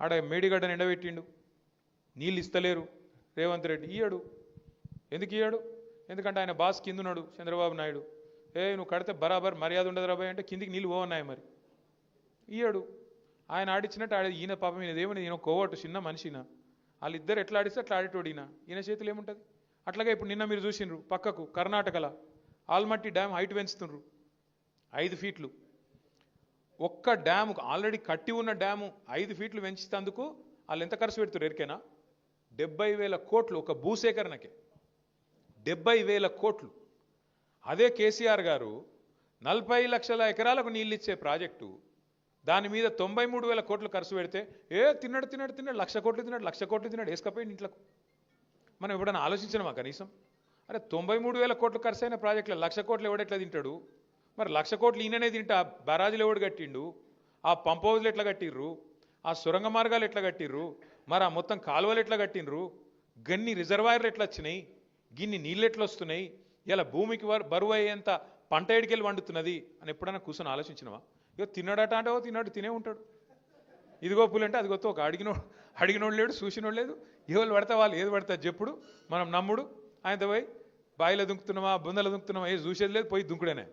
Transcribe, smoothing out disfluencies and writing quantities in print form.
ఆడ మేడిగడ్డను ఎండబెట్టిండు, నీళ్ళు ఇస్తలేరు రేవంత్ రెడ్డి. ఇయ్యాడు. ఎందుకు ఇయ్యాడు? ఎందుకంటే ఆయన బాస్ కింద ఉన్నాడు చంద్రబాబు నాయుడు. నువ్వు కడితే బరాబర్ మర్యాద ఉండదు రాబాయ్ అంటే కిందికి నీళ్ళు పోవన్నాయి. మరి ఇయ్యాడు. ఆయన ఆడిచ్చినట్టు ఈయన పాపం ఈయనదేమని ఈయన కోవట్టు చిన్న మనిషిన, వాళ్ళిద్దరు ఎట్లా ఆడిస్తే అట్లా ఆడేటోడు ఈయన చేతులు ఏముంటుంది. అట్లాగే ఇప్పుడు నిన్న మీరు చూసిండ్రు పక్కకు కర్ణాటకలో ఆల్మట్టి డ్యామ్ హైట్ పెంచుతుండ్రు 5 ఫీట్లు. ఒక్క డ్యాము ఆల్రెడీ కట్టి ఉన్న డ్యాము 5 ఫీట్లు పెంచుతందుకు వాళ్ళు ఎంత ఖర్చు పెడుతున్నారు ఎరికేనా? 70,000 కోట్లు ఒక భూసేకరణకే. 70,000 కోట్లు. అదే కేసీఆర్ గారు 40 లక్షల ఎకరాలకు నీళ్ళు ఇచ్చే ప్రాజెక్టు దాని మీద 93,000 కోట్లు ఖర్చు పెడితే తిన్నాడు 1,00,000 కోట్లు తిన్నాడు వేసుకపోయింది ఇంట్లోకి. మనం ఎప్పుడైనా ఆలోచించినామా కనీసం? అరే 93,000 కోట్లు ఖర్చు అయిన ప్రాజెక్టులో 1,00,000 కోట్లు ఎవడెట్లా తింటాడు? మరి 1,00,000 కోట్లు ఈయననే తింటా బరాజులు ఎవడు కట్టిండు? ఆ పంప్ హౌజ్లు ఎట్లా కట్టిర్రు? ఆ సొరంగ మార్గాలు ఎట్లా కట్టిర్రు? మరి ఆ మొత్తం కాలువలు ఎట్లా కట్టిండ్రు? గన్ని రిజర్వాయర్లు ఎట్లా వచ్చినాయి? గిన్ని నీళ్ళు ఎట్లా వస్తున్నాయి? ఇలా భూమికి బరువు అయ్యేంత పంట ఎడికెళ్ళి వండుతున్నది అని ఎప్పుడైనా కూర్చొని ఆలోచించినవా? ఇగో తిన్నాడట అంటే తిన్నాడు తినే ఉంటాడు. ఇదిగో పులి అంటే అది గొప్ప ఒక అడిగినోడు లేడు, చూసినోడు లేదు. ఎవరు పడితే వాళ్ళు ఏది పడతారు చెప్పుడు, మనం నమ్ముడు. ఆయనతో పోయి బాయిలో దుంకుతున్నామా బుందలో దుంకుతున్నామా చూసేది లేదు, పోయి దుంకుడేనే.